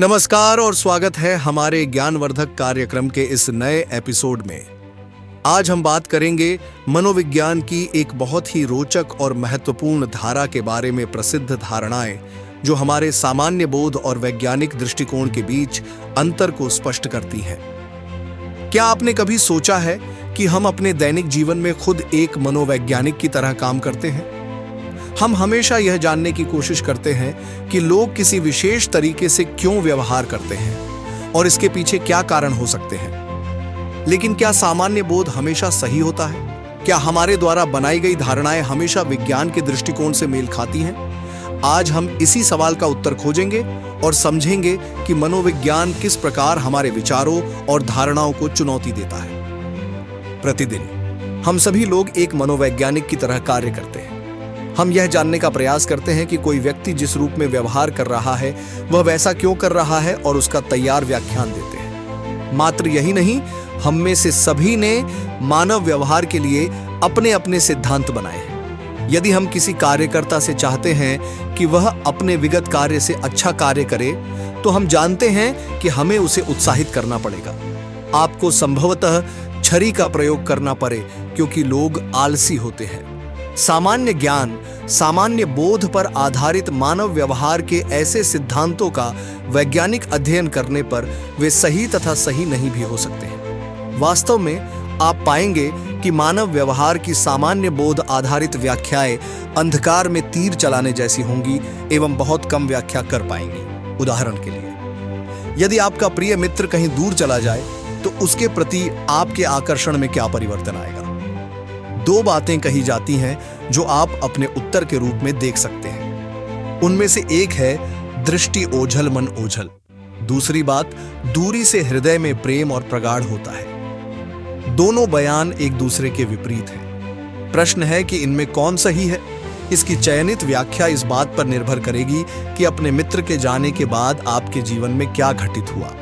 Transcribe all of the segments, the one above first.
नमस्कार और स्वागत है हमारे ज्ञानवर्धक कार्यक्रम के इस नए एपिसोड में। आज हम बात करेंगे मनोविज्ञान की एक बहुत ही रोचक और महत्वपूर्ण धारा के बारे में, प्रसिद्ध धारणाएं जो हमारे सामान्य बोध और वैज्ञानिक दृष्टिकोण के बीच अंतर को स्पष्ट करती हैं। क्या आपने कभी सोचा है कि हम अपने दैनिक जीवन में खुद एक मनोवैज्ञानिक की तरह काम करते हैं? हम हमेशा यह जानने की कोशिश करते हैं कि लोग किसी विशेष तरीके से क्यों व्यवहार करते हैं और इसके पीछे क्या कारण हो सकते हैं। लेकिन क्या सामान्य बोध हमेशा सही होता है? क्या हमारे द्वारा बनाई गई धारणाएं हमेशा विज्ञान के दृष्टिकोण से मेल खाती हैं? आज हम इसी सवाल का उत्तर खोजेंगे और समझेंगे कि मनोविज्ञान किस प्रकार हमारे विचारों और धारणाओं को चुनौती देता है। प्रतिदिन हम सभी लोग एक मनोवैज्ञानिक की तरह कार्य करते हैं। हम यह जानने का प्रयास करते हैं कि कोई व्यक्ति जिस रूप में व्यवहार कर रहा है वह वैसा क्यों कर रहा है और उसका तैयार व्याख्यान देते हैं। मात्र यही नहीं, हम में से सभी ने मानव व्यवहार के लिए अपने अपने सिद्धांत बनाए हैं। यदि हम किसी कार्यकर्ता से चाहते हैं कि वह अपने विगत कार्य से अच्छा कार्य करे, तो हम जानते हैं कि हमें उसे उत्साहित करना पड़ेगा। आपको संभवतः छरी का प्रयोग करना पड़े क्योंकि लोग आलसी होते हैं। सामान्य ज्ञान, सामान्य बोध पर आधारित मानव व्यवहार के ऐसे सिद्धांतों का वैज्ञानिक अध्ययन करने पर वे सही तथा सही नहीं भी हो सकते हैं। वास्तव में आप पाएंगे कि मानव व्यवहार की सामान्य बोध आधारित व्याख्याएं अंधकार में तीर चलाने जैसी होंगी एवं बहुत कम व्याख्या कर पाएंगी। उदाहरण के लिए, यदि आपका प्रिय मित्र कहीं दूर चला जाए तो उसके प्रति आपके आकर्षण में क्या परिवर्तन आएगा? दो बातें कही जाती हैं जो आप अपने उत्तर के रूप में देख सकते हैं। उनमें से एक है दृष्टि ओझल मन ओझल। दूसरी बात, दूरी से हृदय में प्रेम और प्रगाढ़ होता है। दोनों बयान एक दूसरे के विपरीत हैं। प्रश्न है कि इनमें कौन सही है? इसकी चयनित व्याख्या इस बात पर निर्भर करेगी कि अपने मित्र के जाने के बाद आपके जीवन में क्या घटित हुआ।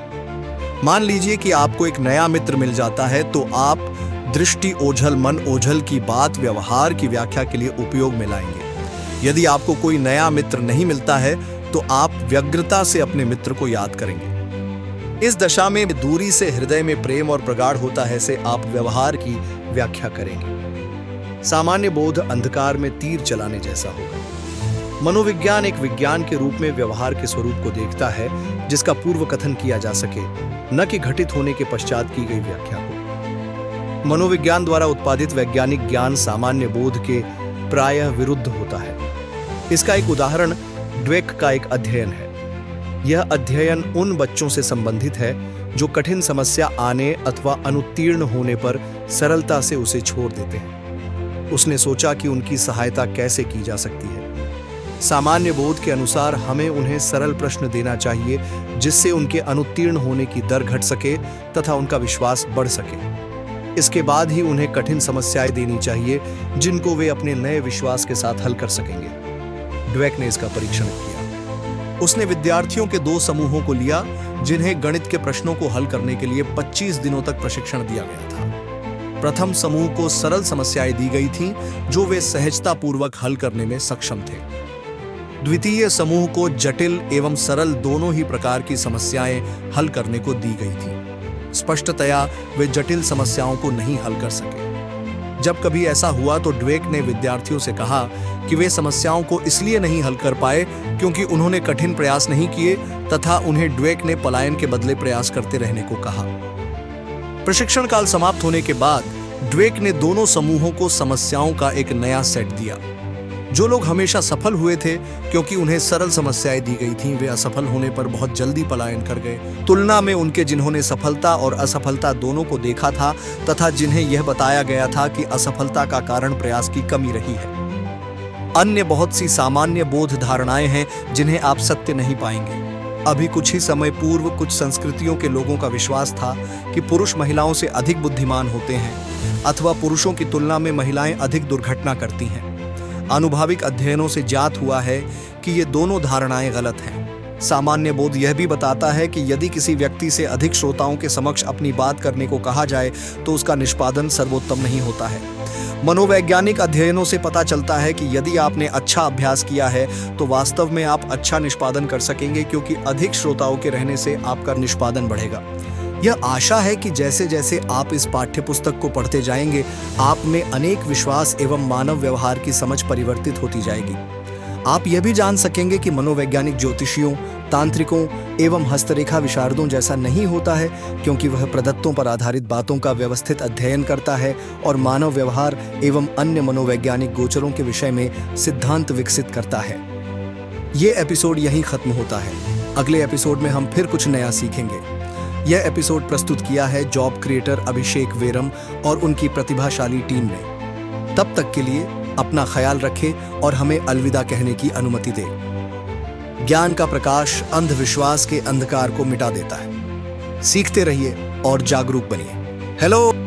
मान लीजिए कि आपको एक नया मित्र मिल जाता है तो आप दृष्टि ओझल मन ओझल की बात व्यवहार की व्याख्या के लिए उपयोग में लाएंगे। यदि आपको कोई नया मित्र नहीं मिलता है तो आप व्यग्रता से अपने मित्र को याद करेंगे। इस दशा में दूरी से हृदय में प्रेम और प्रगाढ़ होता है से आप व्यवहार की व्याख्या करेंगे। सामान्य बोध अंधकार में तीर चलाने जैसा होगा। मनोविज्ञान एक विज्ञान के रूप में व्यवहार के स्वरूप को देखता है जिसका पूर्व कथन किया जा सके, न कि घटित होने के पश्चात की गई व्याख्या को। मनोविज्ञान द्वारा उत्पादित वैज्ञानिक ज्ञान सामान्य बोध के प्रायः विरुद्ध होता है। इसका एक उदाहरण ड्वेक का एक अध्ययन है। यह अध्ययन उन बच्चों से संबंधित है जो कठिन समस्या आने अथवा अनुत्तीर्ण होने पर सरलता से उसे छोड़ देते हैं। उसने सोचा कि उनकी सहायता कैसे की जा सकती है। सामान्य बोध के अनुसार हमें उन्हें सरल प्रश्न देना चाहिए जिससे उनके अनुत्तीर्ण होने की दर घट सके तथा उनका विश्वास बढ़ सके। इसके बाद ही उन्हें कठिन समस्याएं देनी चाहिए जिनको वे अपने नए विश्वास के साथ हल कर सकेंगे। ड्वेक ने इसका परीक्षण किया। उसने विद्यार्थियों के दो समूहों को लिया जिन्हें गणित के प्रश्नों को हल करने के लिए 25 दिनों तक प्रशिक्षण दिया गया था। प्रथम समूह को सरल समस्याएं दी गई थीं जो वे सहजतापूर्वक हल करने में सक्षम थे। द्वितीय समूह को जटिल एवं सरल दोनों ही प्रकार की समस्याएं हल करने को दी गई थी। स्पष्टतया वे जटिल समस्याओं को नहीं हल कर सके। जब कभी ऐसा हुआ तो ड्वेक ने विद्यार्थियों से कहा कि वे समस्याओं को इसलिए नहीं हल कर पाए क्योंकि उन्होंने कठिन प्रयास नहीं किए तथा उन्हें ड्वेक ने पलायन के बदले प्रयास करते रहने को कहा। प्रशिक्षण काल समाप्त होने के बाद ड्वेक ने दोनों समूहों को समस्याओं का एक नया सेट दिया। जो लोग हमेशा सफल हुए थे क्योंकि उन्हें सरल समस्याएं दी गई थीं, वे असफल होने पर बहुत जल्दी पलायन कर गए, तुलना में उनके जिन्होंने सफलता और असफलता दोनों को देखा था तथा जिन्हें यह बताया गया था कि असफलता का कारण प्रयास की कमी रही है। अन्य बहुत सी सामान्य बोध धारणाएं हैं जिन्हें आप सत्य नहीं पाएंगे। अभी कुछ ही समय पूर्व कुछ संस्कृतियों के लोगों का विश्वास था कि पुरुष महिलाओं से अधिक बुद्धिमान होते हैं अथवा पुरुषों की तुलना में महिलाएं अधिक दुर्घटना करती हैं। आनुभाविक अध्ययनों से ज्ञात हुआ है कि ये दोनों धारणाएं गलत हैं। सामान्य बोध यह भी बताता है कि यदि किसी व्यक्ति से अधिक श्रोताओं के समक्ष अपनी बात करने को कहा जाए तो उसका निष्पादन सर्वोत्तम नहीं होता है। मनोवैज्ञानिक अध्ययनों से पता चलता है कि यदि आपने अच्छा अभ्यास किया है तो वास्तव में आप अच्छा निष्पादन कर सकेंगे, क्योंकि अधिक श्रोताओं के रहने से आपका निष्पादन बढ़ेगा। यह आशा है कि जैसे जैसे आप इस पाठ्यपुस्तक को पढ़ते जाएंगे, आप में अनेक विश्वास एवं मानव व्यवहार की समझ परिवर्तित होती जाएगी। आप यह भी जान सकेंगे कि मनोवैज्ञानिक ज्योतिषियों, तांत्रिकों एवं हस्तरेखा विशारदों जैसा नहीं होता है, क्योंकि वह प्रदत्तों पर आधारित बातों का व्यवस्थित अध्ययन करता है और मानव व्यवहार एवं अन्य मनोवैज्ञानिक गोचरों के विषय में सिद्धांत विकसित करता है। ये एपिसोड यहीं खत्म होता है। अगले एपिसोड में हम फिर कुछ नया सीखेंगे। यह एपिसोड प्रस्तुत किया है जॉब क्रिएटर अभिषेक वेरम और उनकी प्रतिभाशाली टीम ने। तब तक के लिए अपना ख्याल रखें और हमें अलविदा कहने की अनुमति दें। ज्ञान का प्रकाश अंधविश्वास के अंधकार को मिटा देता है। सीखते रहिए और जागरूक बनिए। हेलो।